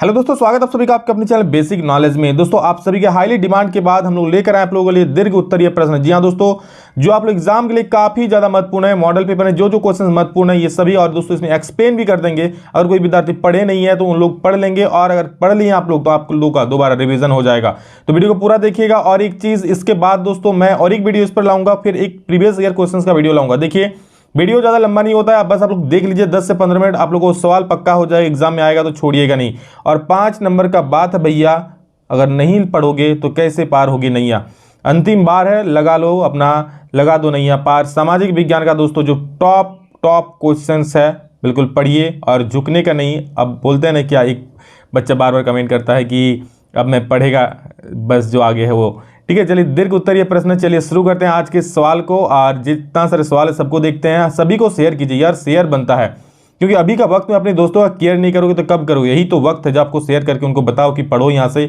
Hello दोस्तों, स्वागत है आप सभी का आपके अपने चैनल बेसिक नॉलेज में। दोस्तों, आप सभी के हाईली डिमांड के बाद हम लोग लेकर आए आप लोगों के लिए दीर्घ उत्तरीय प्रश्न। जी हां दोस्तों, जो आप लोग एग्जाम के लिए काफी ज्यादा महत्वपूर्ण है, मॉडल पेपर में जो क्वेश्चन महत्वपूर्ण है ये सभी, और दोस्तों इसमें एक्सप्लेन भी कर देंगे। अगर कोई विद्यार्थी पढ़े नहीं है तो उन लोग पढ़ लेंगे, और अगर पढ़ लिए आप लोग तो आप लोग का दोबारा रिविजन हो जाएगा। तो वीडियो को पूरा देखिएगा। और एक चीज, इसके बाद दोस्तों मैं और एक वीडियो इस पर लाऊंगा, फिर एक प्रीवियस ईयर क्वेश्चन का वीडियो लाऊंगा। देखिए, वीडियो ज़्यादा लंबा नहीं होता है, बस आप लोग देख लीजिए 10 से 15 मिनट, आप लोगों को सवाल पक्का हो जाए, एग्जाम में आएगा तो छोड़िएगा नहीं। और 5 नंबर का बात है भैया, अगर नहीं पढ़ोगे तो कैसे पार होगी नैया। अंतिम बार है, लगा लो अपना, लगा दो नैया पार। सामाजिक विज्ञान का दोस्तों जो टॉप क्वेश्चंस है, बिल्कुल पढ़िए और झुकने का नहीं। अब बोलते हैं ना, क्या एक बच्चा बार बार कमेंट करता है कि अब मैं पढ़ेगा, बस जो आगे है वो। ठीक है, चलिए दीर्घ उत्तरीय प्रश्न, चलिए शुरू करते हैं आज के सवाल को। और जितना सारे सवाल है सबको देखते हैं, सभी को शेयर कीजिए यार, शेयर बनता है। क्योंकि अभी का वक्त में अपने दोस्तों का केयर नहीं करोगे तो कब करोगे। यही तो वक्त है जब आपको शेयर करके उनको बताओ कि पढ़ो यहाँ से,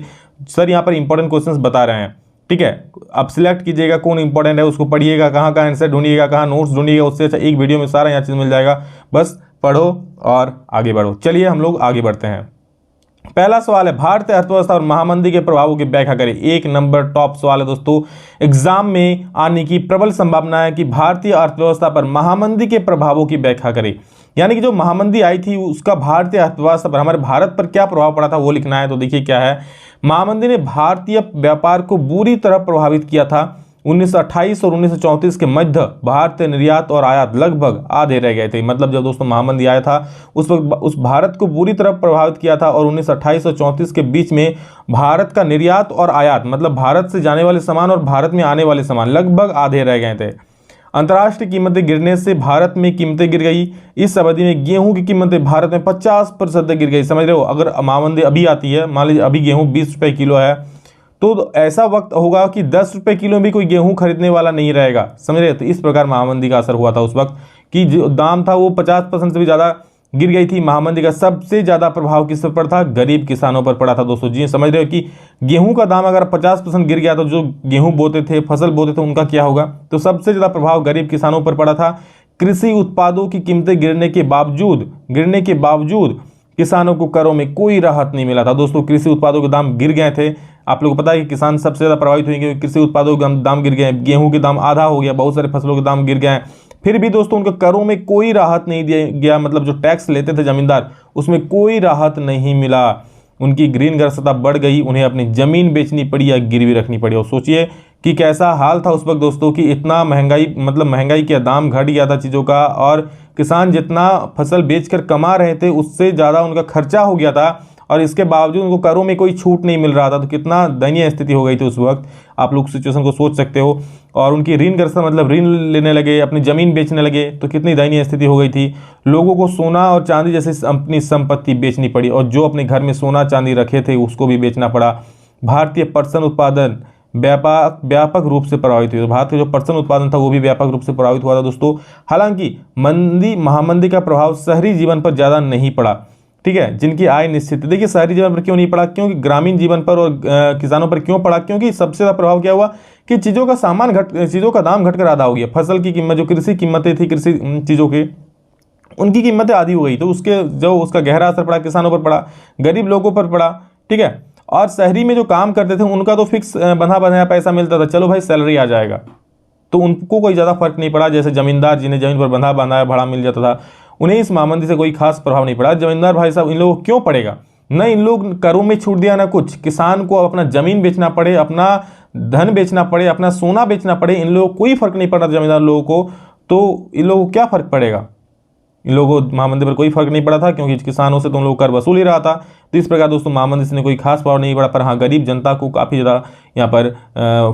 सर यहाँ पर इंपॉर्टेंट क्वेश्चंस बता रहे हैं। ठीक है, आप सिलेक्ट कीजिएगा कौन इंपॉर्टेंट है, उसको पढ़िएगा, कहाँ का आंसर ढूंढिएगा, कहाँ नोट्स ढूंढिएगा। उससे अच्छा एक वीडियो में सारा यहाँ चीज़ मिल जाएगा। बस पढ़ो और आगे बढ़ो। चलिए हम लोग आगे बढ़ते हैं। पहला सवाल है, भारतीय अर्थव्यवस्था और महामंदी के प्रभावों की व्याख्या करें। एक नंबर टॉप सवाल है दोस्तों, एग्जाम में आने की प्रबल संभावना है कि भारतीय अर्थव्यवस्था पर महामंदी के प्रभावों की व्याख्या करें। यानी कि जो महामंदी आई थी उसका भारतीय अर्थव्यवस्था पर, हमारे भारत पर क्या प्रभाव पड़ा था वो लिखना है। तो देखिए क्या है, महामंदी ने भारतीय व्यापार को बुरी तरह प्रभावित किया था। 1928 और 1934 के मध्य भारतीय निर्यात और आयात लगभग आधे रह गए थे। मतलब जब दोस्तों महामंदी आया था उस वक्त उस भारत को बुरी तरह प्रभावित किया था, और 1928 और 34 के बीच में भारत का निर्यात और आयात, मतलब भारत से जाने वाले सामान और भारत में आने वाले सामान लगभग आधे रह गए थे। अंतर्राष्ट्रीय कीमतें गिरने से भारत में कीमतें गिर गई। इस अवधि में गेहूं की कीमतें भारत में 50% गिर गई। समझ रहे हो, अगर महामंदी अभी आती है, मान लीजिए अभी गेहूं 20 रुपये किलो है, तो ऐसा वक्त होगा कि 10 रुपये किलो में भी कोई गेहूं खरीदने वाला नहीं रहेगा। समझ रहे, तो इस प्रकार महामंदी का असर हुआ था उस वक्त, कि जो दाम था वो 50% से भी ज़्यादा गिर गई थी। महामंदी का सबसे ज़्यादा प्रभाव किस पर था? गरीब किसानों पर पड़ा था दोस्तों। जी समझ रहे हो कि गेहूं का दाम अगर 50% गिर गया तो जो गेहूं बोते थे, फसल बोते थे, उनका क्या होगा? तो सबसे ज़्यादा प्रभाव गरीब किसानों पर पड़ा था। कृषि उत्पादों की कीमतें गिरने के बावजूद किसानों को करों में कोई राहत नहीं मिला था दोस्तों। कृषि उत्पादों के दाम गिर गए थे। आप लोगों को पता है कि किसान सबसे ज़्यादा प्रभावित हुए क्योंकि कृषि उत्पादों के दाम गिर गए, गेहूं के दाम आधा हो गया, बहुत सारे फसलों के दाम गिर गए। फिर भी दोस्तों उनको करों में कोई राहत नहीं दिया गया, मतलब जो टैक्स लेते थे जमींदार उसमें कोई राहत नहीं मिला। उनकी ग्रीन ग्रस्तता बढ़ गई, उन्हें अपनी जमीन बेचनी पड़ी या गिरवी रखनी पड़ी। और सोचिए कि कैसा हाल था उस वक्त दोस्तों, कि इतना महंगाई, मतलब महंगाई के दाम घट गया था चीज़ों का, और किसान जितना फसल बेचकर कमा रहे थे उससे ज़्यादा उनका खर्चा हो गया था, और इसके बावजूद उनको करों में कोई छूट नहीं मिल रहा था। तो कितना दयनीय स्थिति हो गई थी उस वक्त, आप लोग सिचुएशन को सोच सकते हो। और उनकी ऋण ग्रस्तता, मतलब ऋण लेने लगे, अपनी ज़मीन बेचने लगे, तो कितनी दयनीय स्थिति हो गई थी। लोगों को सोना और चांदी जैसे अपनी संपत्ति बेचनी पड़ी, और जो अपने घर में सोना चांदी रखे थे उसको भी बेचना पड़ा। भारतीय पर्सन उत्पादन व्यापक रूप से प्रभावित हुई। तो भारत का जो पर्सन उत्पादन था वो भी व्यापक रूप से प्रभावित हुआ था दोस्तों। हालांकि महामंदी का प्रभाव शहरी जीवन पर ज़्यादा नहीं पड़ा। ठीक है, जिनकी आय निश्चित। देखिए शहरी जीवन पर क्यों नहीं पड़ा? क्योंकि ग्रामीण जीवन पर और किसानों पर क्यों पड़ा? क्योंकि सबसे ज़्यादा प्रभाव क्या हुआ कि चीज़ों का दाम घटकर आधा हो गया। फसल की कीमत, जो कृषि कीमतें थी, कृषि चीज़ों की, उनकी कीमतें आधी हो गई। तो उसका गहरा असर पड़ा किसानों पर पड़ा, गरीब लोगों पर पड़ा। ठीक है, और शहरी में जो काम करते थे उनका तो फिक्स बंधा बनाया पैसा मिलता था, चलो भाई सैलरी आ जाएगा, तो उनको कोई ज़्यादा फर्क नहीं पड़ा। जैसे जमींदार जिन्हें जमीन पर बंधा बनाया भाड़ा मिल जाता था, उन्हें इस महामंदी से कोई खास प्रभाव नहीं पड़ा। जमींदार भाई साहब, इन लोगों को क्यों पड़ेगा? न इन लोग करों में छूट दिया, ना कुछ। किसान को अपना जमीन बेचना पड़े, अपना धन बेचना पड़े, अपना सोना बेचना पड़े, इन लोगों को कोई फर्क नहीं पड़ा जमींदार लोगों को। तो इन लोगों को क्या फर्क पड़ेगा? इन लोगों को महामंदी पर कोई फर्क नहीं पड़ा था, क्योंकि किसानों से तो उन लोग कर वसूल ही रहा था। तो इस प्रकार दोस्तों महामंदी से कोई खास प्रभाव नहीं पड़ा, पर हाँ गरीब जनता को काफ़ी ज़्यादा यहाँ पर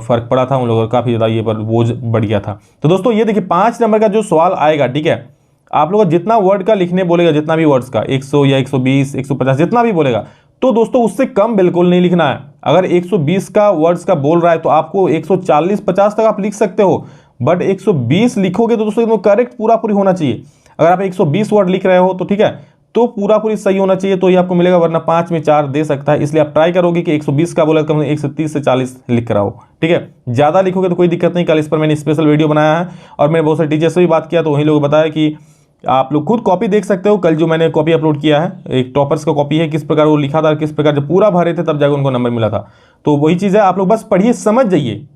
फर्क पड़ा था, उन लोगों को काफ़ी ज़्यादा ये पर बोझ बढ़ गया था। तो दोस्तों ये देखिए 5 नंबर का जो सवाल आएगा, ठीक है, आप लोग जितना वर्ड का लिखने बोलेगा, जितना भी वर्ड्स का 100 या 120 150 जितना भी बोलेगा, तो दोस्तों उससे कम बिल्कुल नहीं लिखना है। अगर 120 का वर्ड्स का बोल रहा है तो आपको 140-50 तक आप लिख सकते हो, बट 120 लिखोगे तो दोस्तों करेक्ट पूरा पूरी होना चाहिए। अगर आप 120 वर्ड लिख रहे हो तो ठीक है, तो पूरा पूरी सही होना चाहिए, तो ये आपको मिलेगा, वरना 5 में 4 दे सकता है। इसलिए आप ट्राई करोगे कि 120 का बोला कम 130 से 40 लिख कर आओ। ठीक है, ज़्यादा लिखोगे तो कोई दिक्कत नहीं। कल इस पर मैंने स्पेशल वीडियो बनाया है, और मैंने बहुत सारे टीचर से भी बात किया, तो वही लोग बताया कि आप लोग खुद कॉपी देख सकते हो, कल जो मैंने कॉपी अपलोड किया है एक टॉपर्स का कॉपी है, किस प्रकार वो लिखा था, किस प्रकार जब पूरा भरे थे तब जाकर उनको नंबर मिला था। तो वही चीज़ है, आप लोग बस पढ़िए, समझ जाइए,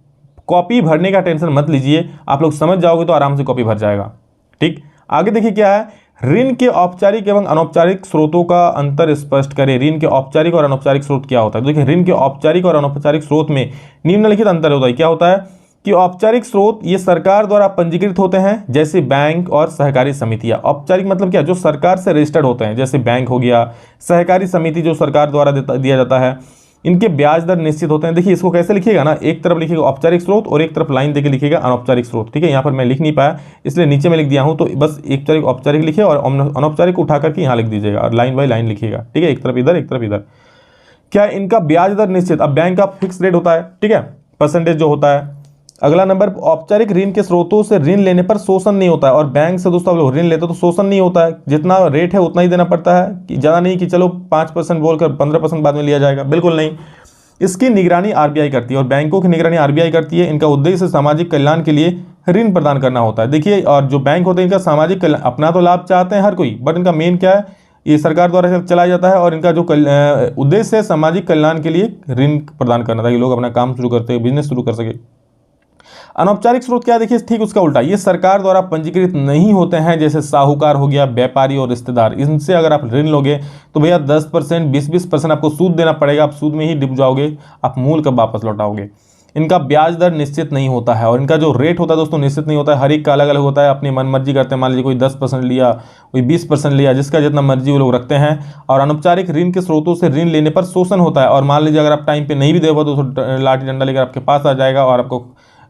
कॉपी भरने का टेंशन मत लीजिए, आप लोग समझ जाओगे तो आराम से कॉपी भर जाएगा। ठीक, आगे देखिए क्या है, ऋण के औपचारिक एवं अनौपचारिक स्रोतों का अंतर स्पष्ट करें। ऋण के औपचारिक और अनौपचारिक स्रोत क्या होता है? देखिए ऋण के औपचारिक और अनौपचारिक स्रोत में निम्नलिखित अंतर होता है। क्या होता है कि औपचारिक स्रोत ये सरकार द्वारा पंजीकृत होते हैं, जैसे बैंक और सहकारी समितियां। औपचारिक मतलब क्या, जो सरकार से रजिस्टर्ड होते हैं, जैसे बैंक हो गया, सहकारी समिति जो सरकार द्वारा दिया जाता है, इनके ब्याज दर निश्चित होते हैं। देखिए इसको कैसे लिखिएगा ना, एक तरफ लिखिएगा औपचारिक स्रोत और एक तरफ लाइन देके लिखिएगा अनौपचारिक स्रोत। ठीक है, यहाँ पर मैं लिख नहीं पाया इसलिए नीचे में लिख दिया हूँ, तो बस एक औपचारिक लिखिए और अनौपचारिक उठा करके यहाँ लिख दीजिएगा और लाइन बाई लाइन लिखिएगा। ठीक है, एक तरफ इधर एक तरफ इधर। क्या इनका ब्याज दर निश्चित, अब बैंक का फिक्स रेट होता है, ठीक है, परसेंटेज जो होता है। अगला नंबर, औपचारिक ऋण के स्रोतों से ऋण लेने पर शोषण नहीं होता है, और बैंक से दोस्तों आप लोग ऋण लेते हो तो शोषण नहीं होता है, जितना रेट है उतना ही देना पड़ता है, कि ज़्यादा नहीं कि चलो 5% बोलकर 15% बाद में लिया जाएगा, बिल्कुल नहीं। इसकी निगरानी आरबीआई करती है, और बैंकों की निगरानी आरबीआई करती है। इनका उद्देश्य सामाजिक कल्याण के लिए ऋण प्रदान करना होता है। देखिए, और जो बैंक होते हैं इनका सामाजिक कल्याण, अपना तो लाभ चाहते हैं हर कोई, बट इनका मेन क्या है, ये सरकार द्वारा चलाया जाता है, और इनका जो उद्देश्य है सामाजिक कल्याण के लिए ऋण प्रदान करना, ताकि लोग अपना काम शुरू करते हैं, बिजनेस शुरू कर सके। अनौपचारिक स्रोत क्या है, देखिए ठीक उसका उल्टा, ये सरकार द्वारा पंजीकृत नहीं होते हैं, जैसे साहूकार हो गया, व्यापारी और रिश्तेदार। इनसे अगर आप ऋण लोगे तो भैया 10%, 20% आपको सूद देना पड़ेगा, आप सूद में ही डूब जाओगे, आप मूल कब वापस लौटाओगे। इनका ब्याज दर निश्चित नहीं होता है, और इनका जो रेट होता है दोस्तों निश्चित नहीं होता है, हर एक का अलग अलग होता है, अपनी मनमर्जी करते हैं। मान लीजिए कोई 10% लिया, कोई 20% लिया, जिसका जितना मर्जी वो लोग रखते हैं। और अनौपचारिक ऋण के स्रोतों से ऋण लेने पर शोषण होता है, और मान लीजिए अगर आप टाइम पे नहीं भी दोगे तो लाठी डंडा लेकर आपके पास आ जाएगा, और आपको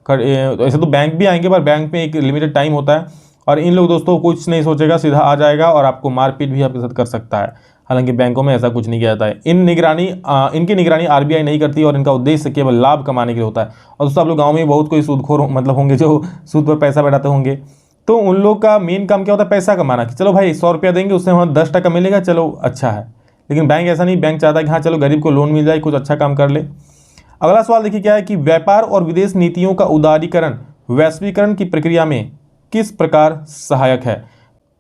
ऐसे तो बैंक भी आएंगे, पर बैंक में एक लिमिटेड टाइम होता है, और इन लोग दोस्तों कुछ नहीं सोचेगा, सीधा आ जाएगा और आपको मारपीट भी आपके साथ कर सकता है। हालांकि बैंकों में ऐसा कुछ नहीं किया जाता है। इनकी निगरानी आरबीआई नहीं करती, और इनका उद्देश्य केवल लाभ कमाने के लिए होता है। और दोस्तों आप लोग गाँव में बहुत कोई सूदखोर मतलब होंगे जो सूद पर पैसा बैठाते होंगे, तो उन लोग का मेन काम क्या होता है, पैसा कमाना, कि चलो भाई 100 रुपया देंगे, उससे हमें 10% मिलेगा, चलो अच्छा है। लेकिन बैंक ऐसा नहीं, बैंक चाहता है कि हाँ चलो गरीब को लोन मिल जाए, कुछ अच्छा काम कर ले। अगला सवाल देखिए क्या है कि व्यापार और विदेश नीतियों का उदारीकरण वैश्वीकरण की प्रक्रिया में किस प्रकार सहायक है।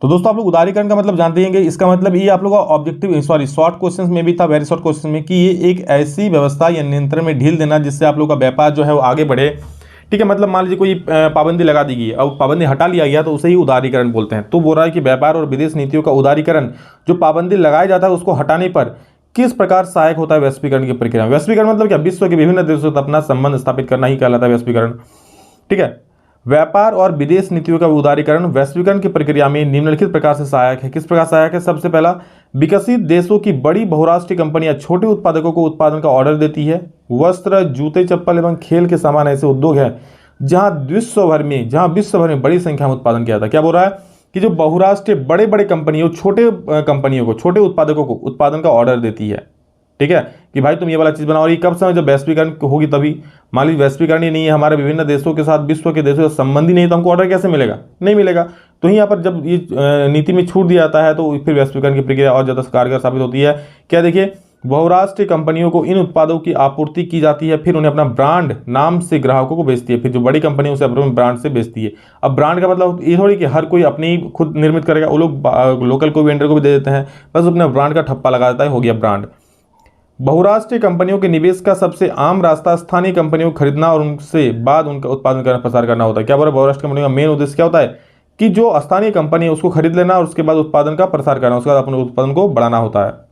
तो दोस्तों आप लोग उदारीकरण का मतलब जानते हैं, इसका मतलब ये आप लोग का ऑब्जेक्टिव शॉर्ट क्वेश्चन में भी था, वेरी शॉर्ट क्वेश्चन में, कि ये एक ऐसी व्यवस्था या नियंत्रण में ढील देना जिससे आप लोग का व्यापार जो है वो आगे बढ़े। ठीक है, मतलब मान लीजिए कोई पाबंदी लगा दी गई, अब पाबंदी हटा लिया गया तो उसे ही उदारीकरण बोलते हैं। तो बोल रहा है कि व्यापार और विदेश नीतियों का उदारीकरण, जो पाबंदी लगाया जाता है उसको हटाने पर किस प्रकार सहायक होता है वैश्वीकरण की प्रक्रिया में। वैश्वीकरण मतलब क्या, विश्व के विभिन्न देशों से अपना संबंध स्थापित करना ही कहलाता है वैश्वीकरण। ठीक है, व्यापार और विदेश नीतियों का उदारीकरण वैश्वीकरण की प्रक्रिया में निम्नलिखित प्रकार से सहायक है। किस प्रकार सहायक है? सबसे पहला, विकसित देशों की बड़ी बहुराष्ट्रीय कंपनियां छोटे उत्पादकों को उत्पादन का ऑर्डर देती है। वस्त्र, जूते, चप्पल एवं खेल के सामान ऐसे उद्योग हैं जहां विश्व भर में बड़ी संख्या में उत्पादन किया जाता है। क्या बोल रहा है कि जो बहुराष्ट्रीय बड़े बड़े कंपनियों, छोटे कंपनियों को, छोटे उत्पादकों को उत्पादन का ऑर्डर देती है। ठीक है, कि भाई तुम ये वाला चीज बनाओ। और ये कब समय, जब वैश्वीकरण होगी तभी। मान लीजिए वैश्वीकरण ही नहीं है, हमारे विभिन्न देशों के साथ, विश्व के देशों से संबंध ही नहीं, तो हमको ऑर्डर कैसे मिलेगा? नहीं मिलेगा। तो यहाँ पर जब ये नीति में छूट दिया जाता है तो फिर वैश्वीकरण की प्रक्रिया और ज्यादा कारगर साबित होती है। क्या देखिए, बहुराष्ट्रीय कंपनियों को इन उत्पादों की आपूर्ति की जाती है, फिर उन्हें अपना ब्रांड नाम से ग्राहकों को बेचती है। फिर जो बड़ी कंपनी उसे अपने ब्रांड से बेचती है। अब ब्रांड का मतलब ये थोड़ी कि हर कोई अपनी खुद निर्मित करेगा, वो लोग लोकल को वेंडर को भी दे देते हैं, बस अपने ब्रांड का ठप्पा लगा देता है, हो गया ब्रांड। बहुराष्ट्रीय कंपनियों के निवेश का सबसे आम रास्ता स्थानीय कंपनियों को खरीदना और उनसे बाद उनका उत्पादन करना, प्रसार करना होता है। क्या बोल रहा है, बहुराष्ट्रीय कंपनियों का मेन उद्देश्य क्या होता है कि जो स्थानीय कंपनी है उसको खरीद लेना और उसके बाद उत्पादन का प्रसार करना, उसके बाद अपने उत्पादन को बढ़ाना होता है।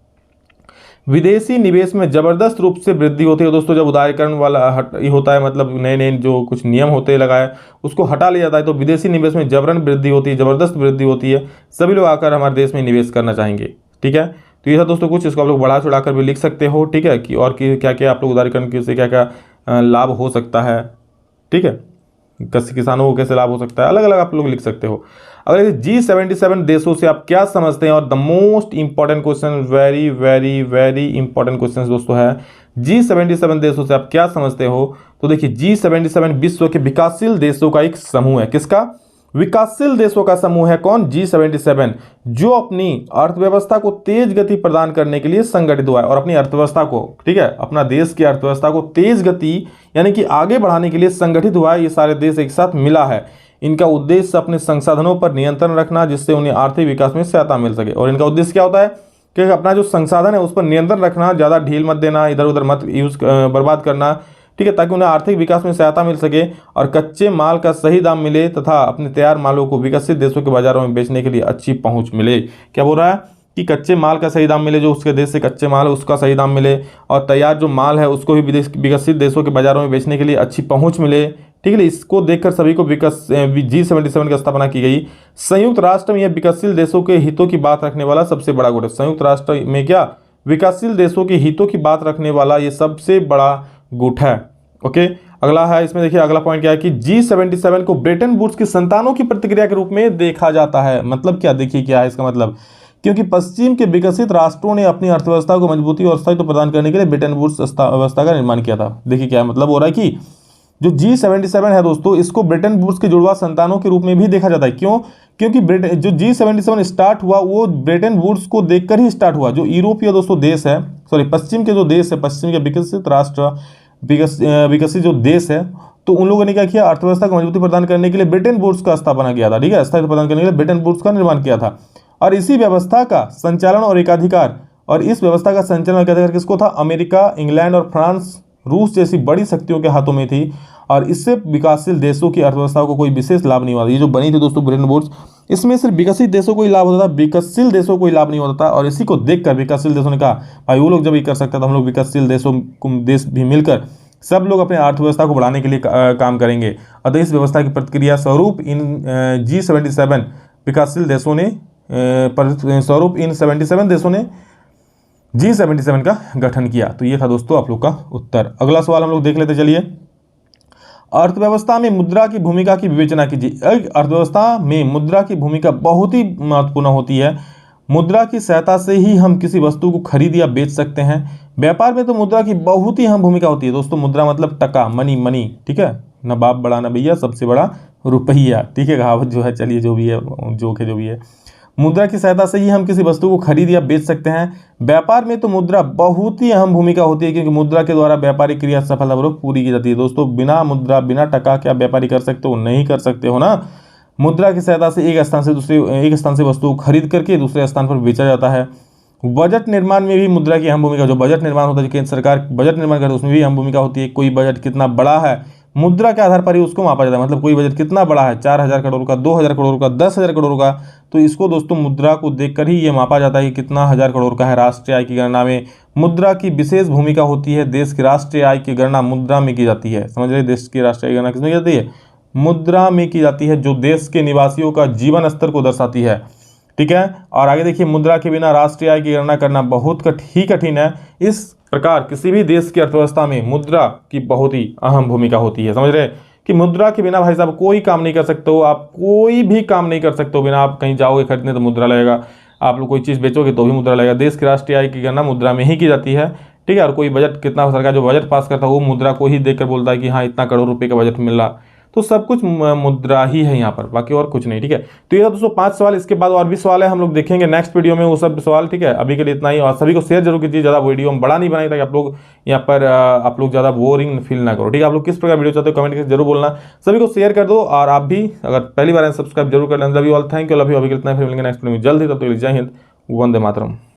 विदेशी निवेश में जबरदस्त रूप से वृद्धि होती है। दोस्तों जब उदारीकरण वाला होता है, मतलब नए नए जो कुछ नियम होते हैं लगाए, उसको हटा लिया जाता है, तो विदेशी निवेश में जबरन वृद्धि होती है, जबरदस्त वृद्धि होती है। सभी लोग आकर हमारे देश में निवेश करना चाहेंगे। ठीक है, तो ये था दोस्तों कुछ, इसको आप लोग बढ़ा चढ़ा कर भी लिख सकते हो। ठीक है, कि और क्या क्या आप लोग उदारीकरण से क्या क्या लाभ हो सकता है। ठीक है, किसानों को कैसे लाभ हो सकता है, अलग अलग आप लोग लिख सकते हो। अगर G77 देशों से आप क्या समझते हैं, और the most important question, very very very important question दोस्तों है, G77 देशों से आप क्या समझते हो। तो देखिए G77 विश्व के विकासशील देशों का एक समूह है। किसका? विकासशील देशों का समूह है। कौन? G77, जो अपनी अर्थव्यवस्था को तेज गति प्रदान करने के लिए संगठित हुआ है, और अपनी अर्थव्यवस्था को, ठीक है, अपना देश की अर्थव्यवस्था को तेज गति यानी कि आगे बढ़ाने के लिए संगठित हुआ है। ये सारे देश एक साथ मिला है। इनका उद्देश्य अपने संसाधनों पर नियंत्रण रखना, जिससे उन्हें आर्थिक विकास में सहायता मिल सके। और इनका उद्देश्य क्या होता है कि अपना जो संसाधन है उस पर नियंत्रण रखना, ज़्यादा ढील मत देना, इधर उधर मत बर्बाद करना, ठीक है, ताकि उन्हें आर्थिक विकास में सहायता मिल सके और कच्चे माल का सही दाम मिले तथा अपने तैयार मालों को विकसित देशों के बाजारों में बेचने के लिए अच्छी पहुंच मिले। क्या बोल रहा है कि कच्चे माल का सही दाम मिले, जो उसके देश से कच्चे माल है उसका सही दाम मिले, और तैयार जो माल है उसको भी विकसित देशों के बाजारों में बेचने के लिए अच्छी पहुंच मिले, ठीक है। इसको देखकर सभी को G77 की स्थापना की गई। संयुक्त राष्ट्र में यह विकासशील देशों के हितों की बात रखने वाला सबसे बड़ा गुट है। संयुक्त राष्ट्र में क्या विकासशील देशों के हितों की बात रखने वाला ये सबसे बड़ा गुट है। ओके, अगला है, इसमें देखिए अगला पॉइंट क्या है कि G77 को ब्रेटन वुड्स की संतानों की प्रतिक्रिया के रूप में देखा जाता है। मतलब क्या, देखिए क्या है इसका मतलब, क्योंकि पश्चिम के विकसित राष्ट्रों ने अपनी अर्थव्यवस्था को मजबूती और स्थायित्व प्रदान करने के लिए ब्रेटन वुड्स व्यवस्था का निर्माण किया था। देखिए क्या मतलब हो रहा है कि जो G77 है दोस्तों, इसको ब्रिटेन वुड्स के जुड़वा संतानों के रूप में भी देखा जाता है। क्यों? क्योंकि जो G77 स्टार्ट हुआ वो ब्रिटेन वुड्स को देखकर ही स्टार्ट हुआ। जो यूरोपीय दोस्तों देश है, सॉरी पश्चिम के जो देश है, पश्चिम के विकसित राष्ट्र, विकसित जो देश है, तो उन लोगों ने क्या किया, अर्थव्यवस्था को मजबूती प्रदान करने के लिए ब्रिटेन वुड्स का स्थापना किया था, ठीक है, स्थायित्व प्रदान करने के लिए ब्रिटेन वुड्स का निर्माण किया था। और इसी व्यवस्था का संचालन और एकाधिकार, और इस व्यवस्था का संचालन और एकाधिकार किसको था? अमेरिका, इंग्लैंड और फ्रांस, रूस जैसी बड़ी शक्तियों के हाथों में थी। और इससे विकासशील देशों की अर्थव्यवस्था को कोई विशेष लाभ नहीं हुआ। ये जो बनी थी दोस्तों ब्रेटन वुड्स, इसमें सिर्फ विकसित देशों को ही लाभ होता था, विकासशील देशों को ही लाभ नहीं होता था। और इसी को देखकर विकासशील देशों ने कहा भाई वो लोग जब ये कर सकते हैं तो हम लोग विकासशील देश भी मिलकर सब लोग अपने अर्थव्यवस्था को बढ़ाने के लिए काम करेंगे। अतः इस व्यवस्था की प्रतिक्रिया स्वरूप इन G77 विकासशील देशों ने इन 77 देशों ने G77 का गठन किया। तो ये था दोस्तों आप लोग का उत्तर। अगला सवाल हम लोग देख लेते, चलिए। अर्थव्यवस्था में मुद्रा की भूमिका की विवेचना कीजिए। अर्थव्यवस्था में मुद्रा की भूमिका बहुत ही महत्वपूर्ण होती है। मुद्रा की सहायता से ही हम किसी वस्तु को खरीद या बेच सकते हैं। व्यापार में तो मुद्रा की बहुत ही अहम भूमिका होती है दोस्तों। मुद्रा मतलब टका, मनी, ठीक है, ना बाप बड़ा ना भैया, सबसे बड़ा रुपया, ठीक है, कहावत जो है, चलिए जो भी है, जोक है जो भी है। मुद्रा की सहायता से ही हम किसी वस्तु को खरीद या बेच सकते हैं। व्यापार में तो मुद्रा बहुत ही अहम भूमिका होती है, क्योंकि मुद्रा के द्वारा व्यापारिक क्रिया सफलतापूर्वक पूरी की जाती है। दोस्तों बिना मुद्रा, बिना टका क्या व्यापारी कर सकते हो? नहीं कर सकते हो ना। मुद्रा की सहायता से एक स्थान से वस्तु को खरीद करके दूसरे स्थान पर बेचा जाता है। बजट निर्माण में भी मुद्रा की अहम भूमिका, जो बजट निर्माण होता है, केंद्र सरकार बजट निर्माण करती है, उसमें भी अहम भूमिका होती है। कोई बजट कितना बड़ा है, मुद्रा के आधार पर ही उसको मापा जाता है। मतलब कोई बजट कितना बड़ा है, 4000 करोड़ का, 2000 करोड़ का, 10,000 करोड़ का, तो इसको दोस्तों मुद्रा को देखकर ही ये मापा जाता है कि कितना हजार करोड़ का है। राष्ट्रीय आय की गणना में मुद्रा की विशेष भूमिका होती है। देश की राष्ट्रीय आय की गणना मुद्रा में की जाती है। समझ रहे, देश की राष्ट्रीय गणना किसमें की जाती है? मुद्रा में की जाती है, जो देश के निवासियों का जीवन स्तर को दर्शाती है, ठीक है। और आगे देखिए, मुद्रा के बिना राष्ट्रीय आय की गणना करना बहुत कठिन है। इस प्रकार किसी भी देश की अर्थव्यवस्था में मुद्रा की बहुत ही अहम भूमिका होती है। समझ रहे कि मुद्रा के बिना भाई साहब कोई काम नहीं कर सकते हो, आप कोई भी काम नहीं कर सकते हो बिना। आप कहीं जाओगे खरीदने तो मुद्रा लगेगा, आप लोग कोई चीज़ बेचोगे तो भी मुद्रा लगेगा। देश की राष्ट्रीय आय की गणना मुद्रा में ही की जाती है, ठीक है। और कोई बजट कितना, सरकार जो बजट पास करता है वो मुद्रा को ही देखकर बोलता है कि हाँ इतना करोड़ रुपये का बजट मिल रहा। तो सब कुछ मुद्रा ही है यहाँ पर, बाकी और कुछ नहीं, ठीक है। तो ये दोस्तों 5 सवाल, इसके बाद और भी सवाल है, हम लोग देखेंगे नेक्स्ट वीडियो में वो सब सवाल, ठीक है। अभी के लिए इतना ही, और सभी को शेयर जरूर कीजिए। ज़्यादा वीडियो हम बड़ा नहीं बनाई ताकि आप लोग यहाँ पर आप लोग ज़्यादा बोरिंग फील ना करो, ठीक है। आप लोग किस प्रकार वीडियो चाहते हो कमेंट करके जरूर बोलना। सभी को शेयर कर दो, और आप भी अगर पहली बार सब्सक्राइब जरूर कर लें। Love you all, thank you, love you. अभी के लिए इतना, फिर मिलेंगे नेक्स्ट वीडियो में जल्द ही। तब तक जय हिंद, वंदे मातरम।